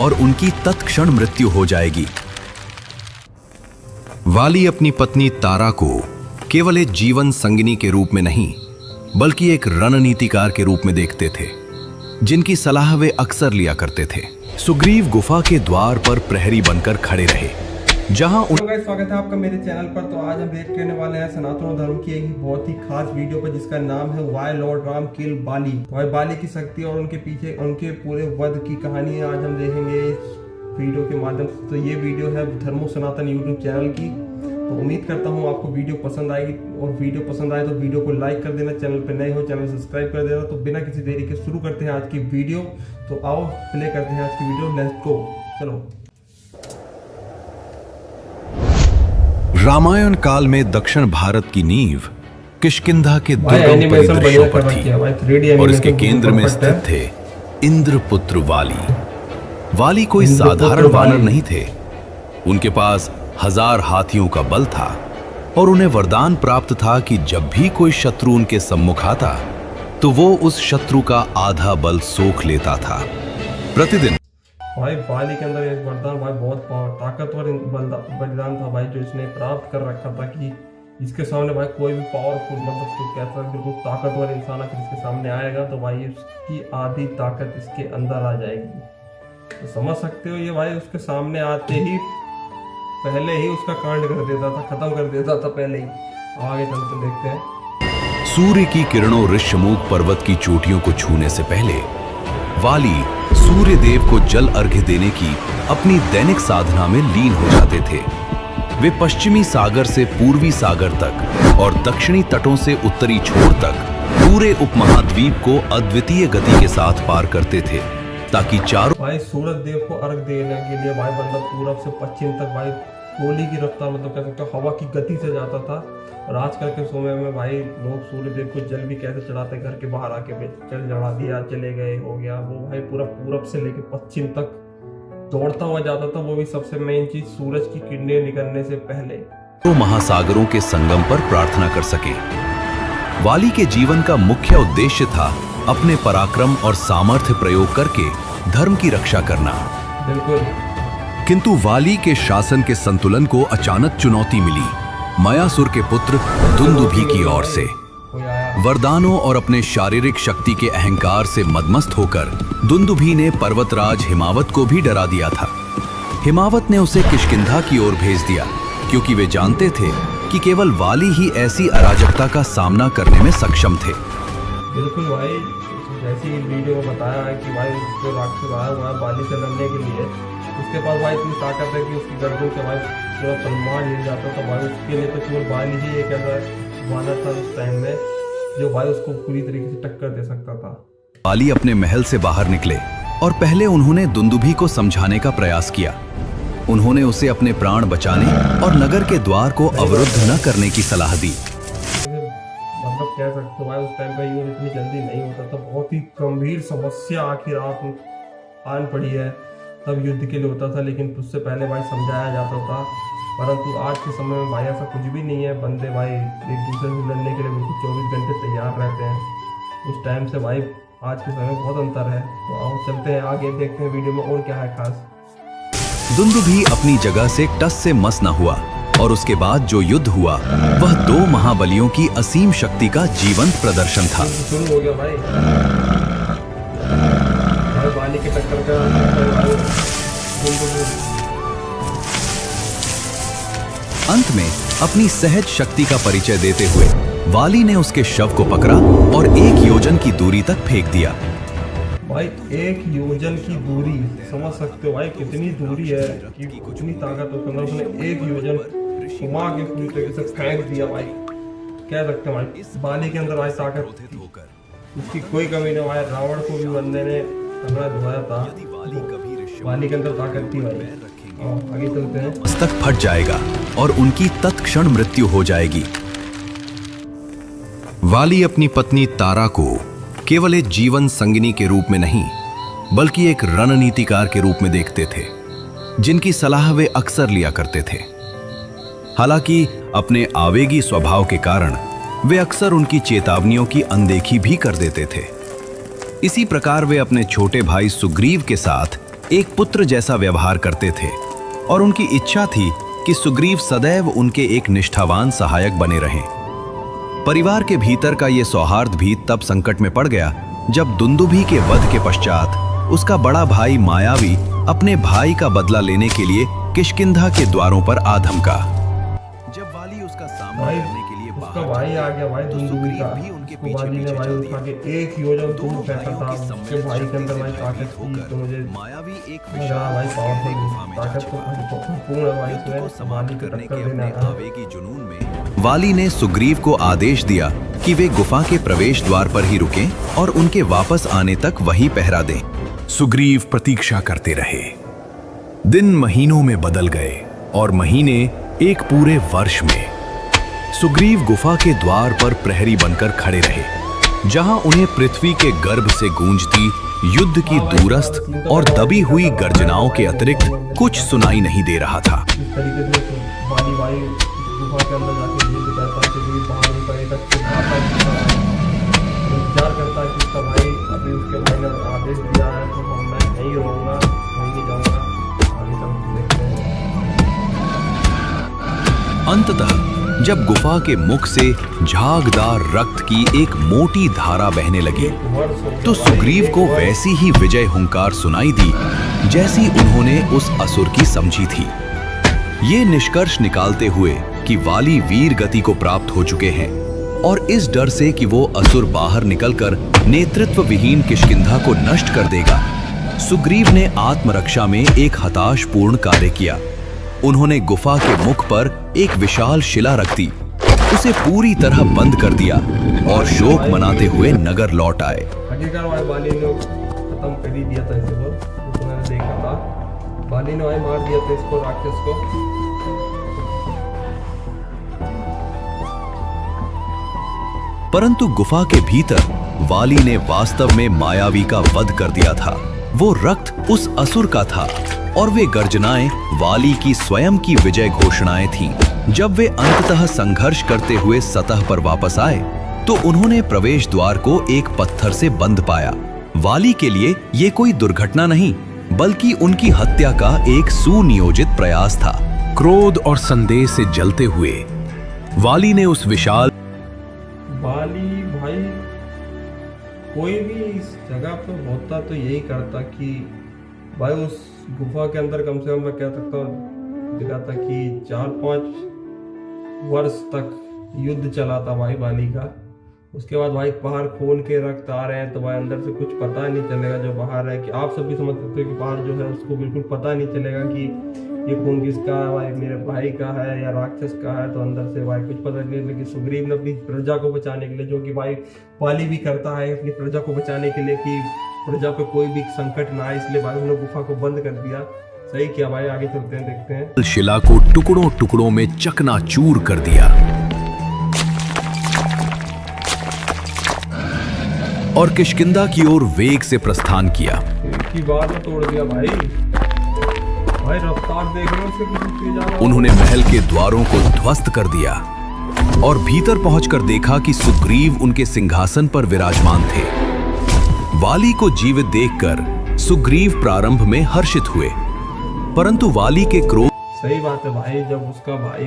और उनकी तत्क्षण मृत्यु हो जाएगी। वाली अपनी पत्नी तारा को केवल एक जीवन संगिनी के रूप में नहीं, बल्कि एक रणनीतिकार के रूप में देखते थे, जिनकी सलाह वे अक्सर लिया करते थे। सुग्रीव गुफा के द्वार पर प्रहरी बनकर खड़े रहे, जहां स्वागत है आपका मेरे चैनल पर। तो आज हम देख करने वाले हैं सनातन धर्म की एक बहुत ही खास वीडियो पर, जिसका नाम है वाई लॉर्ड राम किल बाली। भाई बाली की शक्ति और उनके पीछे उनके पूरे वध की कहानी आज हम देखेंगे इस वीडियो के माध्यम से। तो ये वीडियो है धर्मो सनातन यूट्यूब चैनल की। तो उम्मीद करता हूँ आपको वीडियो पसंद आएगी, और वीडियो पसंद आए तो वीडियो को लाइक कर देना, चैनल पर नए हो चैनल सब्सक्राइब कर देना। तो बिना किसी देरी के शुरू करते हैं आज की वीडियो। तो आओ प्ले करते हैं आज की वीडियो, लेट्स गो, चलो। रामायण काल में दक्षिण भारत की नींव किष्किंधा के दुर्गम परिदृश्यों पर थी, और इसके केंद्र में स्थित थे इंद्रपुत्र वाली। वाली कोई साधारण वानर नहीं थे। उनके पास 1000 हाथियों का बल था, और उन्हें वरदान प्राप्त था कि जब भी कोई शत्रु उनके सम्मुख आता तो वो उस शत्रु का आधा बल सोख लेता था। प्रतिदिन भाई वाली के अंदर एक वरदान, भाई बहुत ताकतवर बलिदान था भाई, जो इसने प्राप्त कर रखा था कि इसके सामने भाई कोई भी पावरफुल, मतलब तो कहता है बिल्कुल ताकतवर इंसान अगर इसके सामने आएगा तो भाई उसकी आधी ताकत इसके अंदर आ जाएगी। तो समझ सकते हो, ये भाई उसके सामने आते ही पहले ही उसका कांड कर देता था, खत्म कर देता था पहले ही। आगे चलते देखते हैं। सूर्य की किरणों ऋष्यमुख पर्वत की चोटियों को छूने से पहले वाली सूर्य देव को जल अर्घ्य देने की अपनी दैनिक साधना में लीन हो जाते थे। वे पश्चिमी सागर से पूर्वी सागर तक और दक्षिणी तटों से उत्तरी छोर तक पूरे उपमहाद्वीप को अद्वितीय गति के साथ पार करते थे, ताकि चारों भाई सूरज देव को अर्घ देने के लिए भाई बंदा पूरब से पश्चिम तक भाई गोली की रफ्तार, मतलब कह सकते हो हवा की गति से जाता था। और आजकल के समय में भाई लोग सूर्य देव को जल भी कैसे चढ़ाते, घर के बाहर आके जल चढ़ा दिया, चले गए, हो गया। वो भाई पूरा पूरब से लेकर पश्चिम तक दौड़ता हुआ जाता था। वो भी सबसे मेन चीज सूरज की किरणें निकलने से पहले तो महासागरों के संगम पर प्रार्थना कर सके। वाली के जीवन का मुख्य उद्देश्य था अपने पराक्रम और सामर्थ्य प्रयोग करके धर्म की रक्षा करना। बिल्कुल। किंतु वाली के शासन के संतुलन को अचानक चुनौती मिली मयासुर के पुत्र दुंदुभी की ओर से। वरदानों और अपने शारीरिक शक्ति के अहंकार से मदमस्त होकर दुंदुभी ने पर्वतराज हिमावत को भी डरा दिया था। हिमावत ने उसे किष्किंधा की ओर भेज दिया, क्योंकि वे जानते थे कि केवल वाली ही ऐसी अराजकता का सामना करने में सक्षम थे। बिल्कुल भाई, जैसे ही वीडियो में बताया है कि भाई जो राक्षस आया हुआ है वाली से लड़ने के लिए, उसके पास भाई इतनी ताकत है कि उसकी गर्दन से भाई पूरा सलमान हिल जाता था। भाई उसके लिए तो केवल वाली ही एक ऐसा वानर था उस टाइम में जो भाई उसको पूरी तरीके से टक्कर दे सकता था। वाली अपने महल से बाहर निकले और पहले उन्होंने दुंदुभी को समझाने का प्रयास किया। उन्होंने उसे अपने प्राण बचाने और नगर के द्वार को अवरुद्ध न करने की सलाह दी। मतलब कह सकते हो भाई उस टाइम पे युद्ध इतनी जल्दी नहीं होता था, बहुत ही गंभीर समस्या आखिर आन पड़ी है तब युद्ध के लिए होता था, लेकिन उससे पहले भाई समझाया जाता था। परंतु आज के समय में भाई ऐसा कुछ भी नहीं है। बंदे भाई एक दूसरे से लड़ने के लिए बिल्कुल 24 घंटे तैयार रहते हैं। उस टाइम से भाई आज के समय में बहुत अंतर है। तो आओ चलते हैं आगे, देखते हैं वीडियो में और क्या है खास। दुंदुभी अपनी जगह से टस से मस न हुआ, और उसके बाद जो युद्ध हुआ वह 2 महाबलियों की असीम शक्ति का जीवंत प्रदर्शन था। शुरू हो गया भाई वाली के टक्कर का। अंत में अपनी सहज शक्ति का परिचय देते हुए वाली ने उसके शव को पकड़ा और 1 योजन की दूरी तक फेंक दिया। भाई 1 योजन की दूरी, समझ सकते हो भाई कितनी दूरी है कि कुछ नहीं ताकत उसके अंदर। उसने 1 योजन घुमा के पूरी तरीके से फेंक दिया। भाई कह सकते हैं भाई वाली के अंदर भाई ताकत उसकी कोई कमी नहीं। भाई रावण को भी बंदे ने कमरा धोया था, वाली के अंदर ताकत थी भाई। आगे चलते हैं। मस्तक फट जाएगा और उनकी तत्क्षण मृत्यु हो जाएगी। वाली अपनी पत्नी तारा को केवल एक जीवन संगिनी के रूप में नहीं, बल्कि एक रणनीतिकार के रूप में देखते थे, जिनकी सलाह वे अक्सर लिया करते थे। हालांकि अपने आवेगी स्वभाव के कारण वे अक्सर उनकी चेतावनियों की अनदेखी भी कर देते थे। इसी प्रकार वे अपने छोटे भाई सुग्रीव के साथ एक पुत्र जैसा व्यवहार करते थे और उनकी इच्छा थी कि सुग्रीव सदैव उनके एक निष्ठावान सहायक बने रहें। परिवार के भीतर का ये सौहार्द भी तब संकट में पड़ गया जब दुंदुभी के वध के पश्चात उसका बड़ा भाई मायावी अपने भाई का बदला लेने के लिए किष्किंधा के द्वारों पर आ धमका। जब वाली उसका सामना करने के लिए उसका भाई आ गया भाई दुंदुभी का, भी उनके वाली ने भाई उठा के एक योजन दूर फेंका था उसके भाई के अंदर भाई ताकत थी। तो मुझे मायावी एक लगा भाई पावरफुल ताकत तो पूर्ण भाई इसमें वाली को टक्कर देना था। आवेगी जुनून में वाली ने सुग्रीव को आदेश दिया कि वे गुफा के प्रवेश द्वार पर ही रुकें और उनके वापस आने तक वहीं पहरा दें। सुग्रीव प्रतीक्षा करते रहे। दिन महीनों में बदल गए और महीने एक पूरे वर्ष में। सुग्रीव गुफा के द्वार पर प्रहरी बनकर खड़े रहे, जहां उन्हें पृथ्वी के गर्भ से गूंजती युद्ध की दूरस्थ और दबी हुई गर्जनाओं के अतिरिक्त कुछ सुनाई नहीं दे रहा था। इस तरीके से वाली भाई गुफा के अंदर जाके युद्ध करता है, सुग्रीव बाहर का एक इंतजार करता है कि उसका भाई अभी उसके भाई ने आदेश दिया है तो मैं नहीं रहूंगा, नहीं जाऊंगा। आगे सब देखते हैं। अंततः जब गुफा के मुख से झागदार रक्त की एक मोटी धारा बहने लगी तो सुग्रीव को वैसी ही विजय हुंकार सुनाई दी जैसी उन्होंने उस असुर की समझी थी। ये निष्कर्ष निकालते हुए कि वाली वीर गति को प्राप्त हो चुके हैं और इस डर से कि वो असुर बाहर निकलकर नेतृत्व विहीन किष्किंधा को नष्ट कर देगा, सुग्रीव ने आत्मरक्षा में एक हताशपूर्ण कार्य किया। उन्होंने गुफा के मुख पर एक विशाल शिला रख दी, उसे पूरी तरह बंद कर दिया और शोक मनाते हुए नगर लौट आए। आखिरकार वाली ने खत्म कर ही दिया था इसे, वो मैंने देखा था। वाली ने भाई मार दिया था इसको, राक्षस को। परंतु गुफा के भीतर वाली ने वास्तव में मायावी का वध कर दिया था। वो रक्त उस असुर का था और वे गर्जनाएं वाली की स्वयं की विजय घोषणाएं थीं। जब वे अंततः संघर्ष करते हुए सतह पर वापस आए तो उन्होंने प्रवेश द्वार को एक पत्थर से बंद पाया। वाली के लिए ये कोई दुर्घटना नहीं बल्कि उनकी हत्या का एक सुनियोजित प्रयास था। क्रोध और संदेह से जलते हुए वाली ने उस विशाल वाली भाई कोई भी इस जगह पर होता तो यही करता कि भाई उस गुफा के अंदर कम से कम मैं कह सकता हूँ दिखा था कि 4-5 वर्ष तक युद्ध चला था भाई वाली का। उसके बाद भाई बाहर खोल के रक्त आ रहे हैं तो भाई अंदर से कुछ पता नहीं चलेगा जो बाहर है, कि आप सब भी समझ सकते हो कि बाहर जो है उसको बिल्कुल पता नहीं चलेगा कि ये खून किसका है, भाई मेरे भाई का है या राक्षस का है। तो अंदर से भाई कुछ पता नहीं। लेकिन सुग्रीव ने अपनी प्रजा को बचाने के लिए, जो कि भाई वाली भी करता है अपनी प्रजा को बचाने के लिए कि प्रजा पे कोई भी संकट ना आए, इसलिए भाई उन्होंने गुफा को बंद कर दिया। सही किया भाई। आगे चलते हैं, देखते हैं। शिला को टुकड़ों टुकड़ों में चकनाचूर कर दिया और किष्किंधा की ओर वेग से प्रस्थान किया। एक ही बार में तोड़ दिया भाई। भाई रफ्तार देख रहे हो उसके कितनी तेज आ रहा है। उन्होंने महल के द्वारों को ध्वस्त कर दिया और भीतर पहुंचकर देखा कि सुग्रीव उनके सिंहासन पर विराजमान थे। वाली को जीवित देखकर सुग्रीव प्रारंभ में हर्षित हुए, परंतु वाली के क्रोध। सही बात है भाई। जब उसका भाई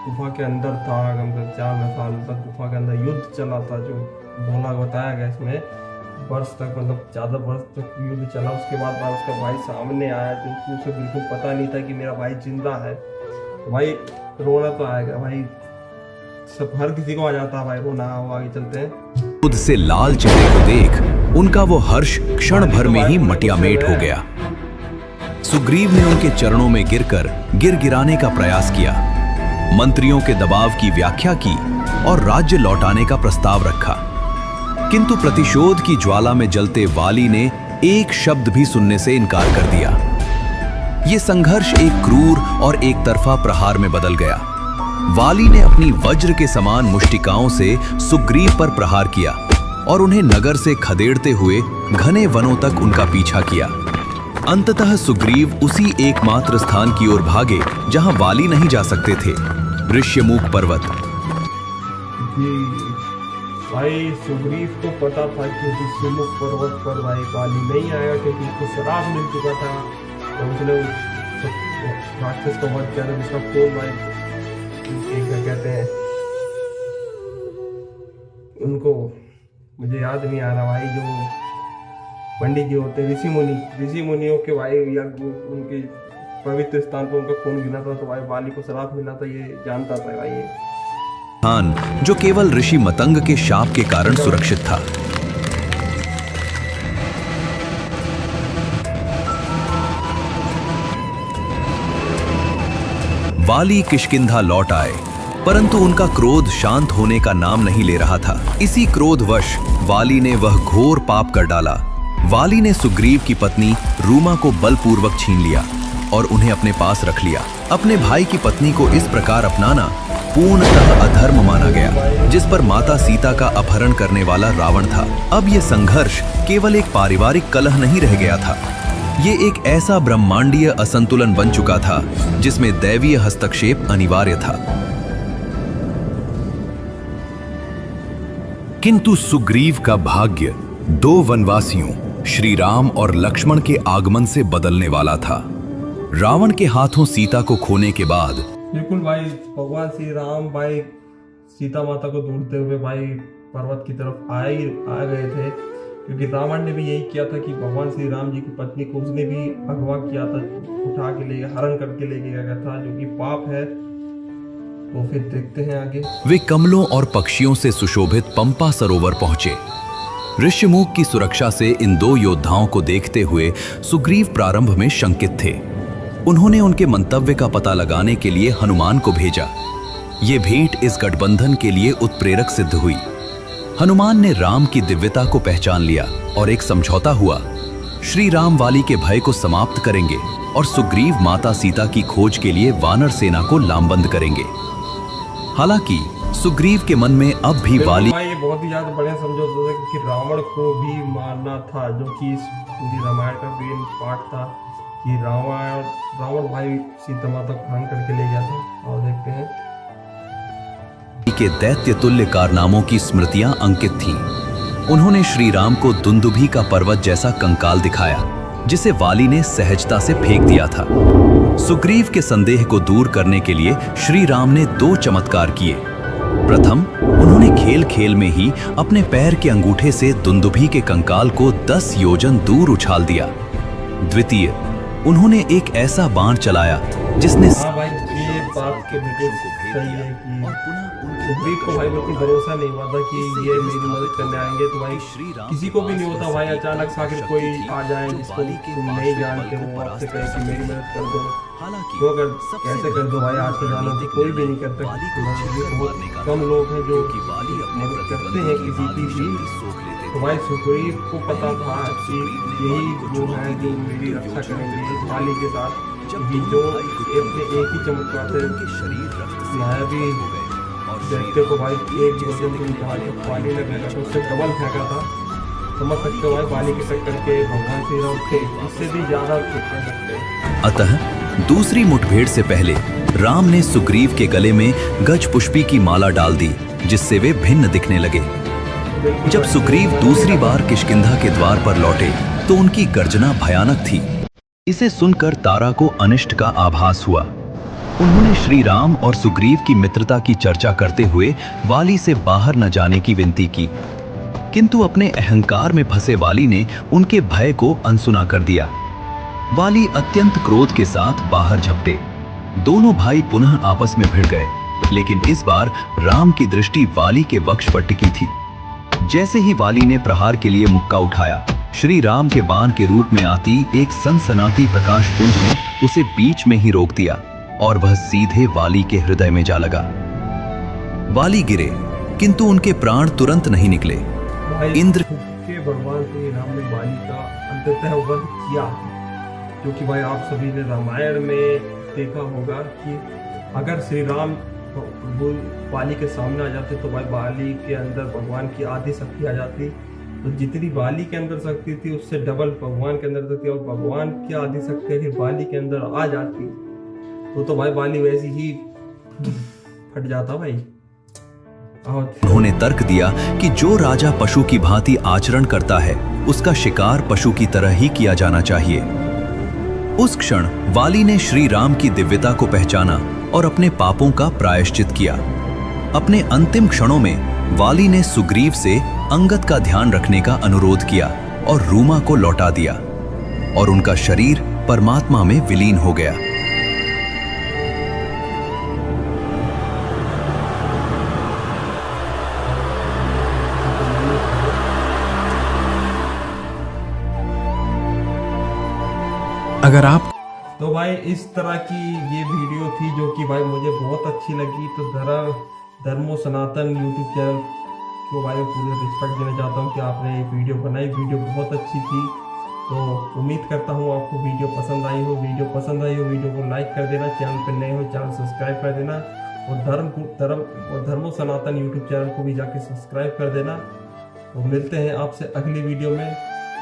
गुफा के अंदर था, कम से कम 4 साल तक गुफा के अंदर युद्ध चला था, जो बोला बताया गया इसमें वर्ष तक, मतलब 14 वर्ष तक युद्ध चला। उसके बाद भाई उसका भाई सामने आया तो उसे बिल्कुल पता नहीं था कि मेरा भाई जिंदा है। तो भाई रोना तो आएगा भाई, सब हर किसी को आ जाता है भाई रोना। आगे चलते हैं। खुद से लाल चेहरे को देख उनका वो हर्ष क्षण भर में ही मटियामेट हो गया। सुग्रीव ने उनके चरणों में गिरकर गिराने का प्रयास किया, मंत्रियों के दबाव की व्याख्या की और राज्य लौटाने का प्रस्ताव रखा। किंतु प्रतिशोध की ज्वाला में जलते वाली ने एक शब्द भी सुनने से इनकार कर दिया। यह संघर्ष एक क्रूर और एक तरफा प्रहार में बदल गया। वाली ने अपनी वज्र के समान मुष्टिकाओं से सुग्रीव पर प्रहार किया और उन्हें नगर से खदेड़ते हुए घने वनों तक उनका पीछा किया। अंततः सुग्रीव उसी एकमात्र स्थान की ओर भागे जहां वाली नहीं जा सकते थे, ऋष्यमुख पर्वत। भाई सुग्रीव को पता था कि ऋषिमुख पर्वत पर भाई बाली नहीं आएगा, क्योंकि उसको श्राप मिल चुका था तो उसने राक्षस का वध किया था, जिसका खून भाई क्या कहते हैं उनको, मुझे याद नहीं आ रहा भाई, जो पंडित जी होते हैं ऋषि मुनियों के भाई या उनके पवित्र स्थान पर उनका खून गिरा था, तो भाई बाली को श्राप मिला था, ये जानता था भाई ये स्थान जो केवल ऋषि मतंग के शाप के कारण सुरक्षित था। वाली किष्किंधा लौट आए, परंतु उनका क्रोध शांत होने का नाम नहीं ले रहा था। इसी क्रोधवश वाली ने वह घोर पाप कर डाला। वाली ने सुग्रीव की पत्नी रूमा को बलपूर्वक छीन लिया और उन्हें अपने पास रख लिया। अपने भाई की पत्नी को इस प्रकार अपनाना पूर्णतः अधर्म माना गया, जिस पर माता सीता का अपहरण करने वाला रावण था। अब यह संघर्ष केवल एक पारिवारिक कलह नहीं रह गया था, ये एक ऐसा ब्रह्मांडीय असंतुलन बन चुका था जिसमें दैवीय हस्तक्षेप अनिवार्य था। किंतु सुग्रीव का भाग्य दो वनवासियों श्री राम और लक्ष्मण के आगमन से बदलने वाला था। रावण के हाथों सीता को खोने के बाद बिल्कुल भाई भगवान श्री राम भाई सीता माता को ढूंढते हुए भाई पर्वत की तरफ आ गए थे, क्योंकि रावण ने भी यही किया था कि भगवान श्री राम जी की पत्नी को उसने भी अगवा किया था, उठा के ले गया, हरण करके ले गया था, जो कि पाप है। तो फिर देखते हैं आगे। वे कमलों और पक्षियों से सुशोभित पंपा सरोवर पहुंचे। ऋष्यमुख की सुरक्षा से इन दो योद्धाओं को देखते हुए सुग्रीव प्रारंभ में शंकित थे। उन्होंने उनके मंतव्य का पता लगाने के लिए हनुमान को भेजा। ये भेंट इस गठबंधन के लिए उत्प्रेरक सिद्ध हुई। हनुमान ने राम की दिव्यता को पहचान लिया और एक समझौता हुआ। श्री राम वाली के भय को समाप्त करेंगे और सुग्रीव माता सीता की खोज के लिए वानर सेना को लामबंद करेंगे। हालांकि सुग्रीव के मन में अब भी वाली ये बहुत ही ज्यादा बढ़िया समझौता था, क्योंकि रावण को भी मारना था, जो कि इस पूरी रामायण का मेन पार्ट था कि रावण भाई सीता माता को हरण करके ले गया था। और देखते हैं के दैत्य तुल्य कारनामों की स्मृतियां अंकित थीं। उन्होंने श्री राम को दुंदुभी का पर्वत जैसा कंकाल दिखाया, जिसे वाली ने सहजता से फेंक दिया था। सुग्रीव के संदेह को दूर करने के लिए श्री राम ने दो चमत्कार किए। प्रथम, उन्होंने खेल खेल में ही अपने पैर के अंगूठे से दुंदुभी के कंकाल को 10 योजन दूर उछाल दिया। द्वितीय, उन्होंने एक ऐसा बाण चलाया जिसने भाई ये बात के बिल्कुल सही है कि सुग्रीव को भाई बिल्कुल भरोसा नहीं हुआ था कि ये मेरी मदद करने आएंगे, तो भाई किसी को भी नहीं होता भाई अचानक से आकर कोई आ जाए जिसको तुम नहीं जानते हो, आपसे कहे कि मेरी मदद कर दो, तो अगर कैसे कर दो भाई, आज के जमाने में कोई भी नहीं करता। बहुत कम लोग हैं जो मदद करते हैं किसी की भी। तो भाई सुग्रीव को पता था कि यही जो है जो मेरी रक्षा करेंगे वाली के साथ, कि जो एक ही चमत्कार से लाया भी देखते को भाई एक योजन तुम कहा तो वाली ने फेंका, तो उससे डबल फेंका था। समझ सकते हो भाई वाली के टक्कर के भगवान श्री राम थे, इससे भी ज्यादा कर सकते हैं। अतः दूसरी मुठभेड़ से पहले राम ने सुग्रीव के गले में गज पुष्पी की माला डाल दी, जिससे वे भिन्न दिखने लगे। जब सुग्रीव दूसरी बार किष्किंधा के द्वार पर लौटे तो उनकी गर्जना भयानक थी। इसे सुनकर तारा को अनिष्ट का आभास हुआ। उन्होंने श्री राम और सुग्रीव की मित्रता की चर्चा करते हुए वाली से बाहर न जाने की विनती की, किंतु अपने अहंकार में फंसे वाली ने उनके भय को अनसुना कर दिया। वाली अत्यंत क्रोध के साथ बाहर झपटे। दोनों भाई पुनः आपस में भिड़ गए, लेकिन इस बार राम की दृष्टि वाली के वक्ष पर टिकी थी। जैसे ही वाली ने प्रहार के लिए मुक्का उठाया, श्री राम के बाण के रूप में आती एक सनसनाती प्रकाश पुंज ने उसे बीच में ही रोक दिया और वह सीधे वाली के हृदय में जा लगा। वाली गिरे, किंतु उनके प्राण तुरंत नहीं निकले। इंद्र के भगवान श्री राम ने वाली का अंततः वध किया, क्योंकि भाई आप सभी ने रामायण में देखा होगा कि अगर श्री राम वाली के सामने आ जाते तो भाई वाली के अंदर भगवान की आदि शक्ति आ जाती, तो जितनी वाली के अंदर शक्ति थी उससे डबल भगवान के अंदर शक्ति, और भगवान की आदि शक्ति फिर वाली के अंदर आ जाती तो भाई वाली वैसी ही फट जाता भाई। उन्होंने तर्क दिया कि जो राजा पशु की भांति आचरण करता है उसका शिकार पशु की तरह ही किया जाना चाहिए। उस क्षण वाली ने श्री राम की दिव्यता को पहचाना और अपने पापों का प्रायश्चित किया। अपने अंतिम क्षणों में वाली ने सुग्रीव से अंगद का ध्यान रखने का अनुरोध किया और रूमा को लौटा दिया और उनका शरीर परमात्मा में विलीन हो गया। अगर आप तो भाई इस तरह की ये वीडियो थी जो कि भाई मुझे बहुत अच्छी लगी। तो धर्मो सनातन यूट्यूब चैनल को भाई मैं पूरे रिस्पेक्ट देना चाहता हूँ कि आपने ये वीडियो बनाई। वीडियो बहुत अच्छी थी। तो उम्मीद करता हूँ आपको वीडियो पसंद आई हो। वीडियो को लाइक कर देना, चैनल पर नए हो चैनल सब्सक्राइब कर देना और धर्मो सनातन यूट्यूब चैनल को भी जाके सब्सक्राइब कर देना। तो मिलते हैं आपसे अगली वीडियो में।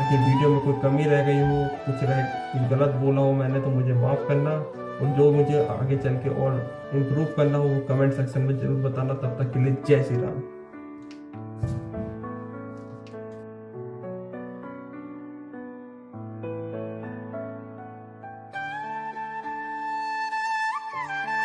अगर वीडियो में कोई कमी रह गई हो, कुछ गलत बोला हो मैंने, तो मुझे माफ़ करना और जो मुझे आगे चल के और इम्प्रूव करना हो वो कमेंट सेक्शन में जरूर बताना। तब तक के लिए जय श्री राम।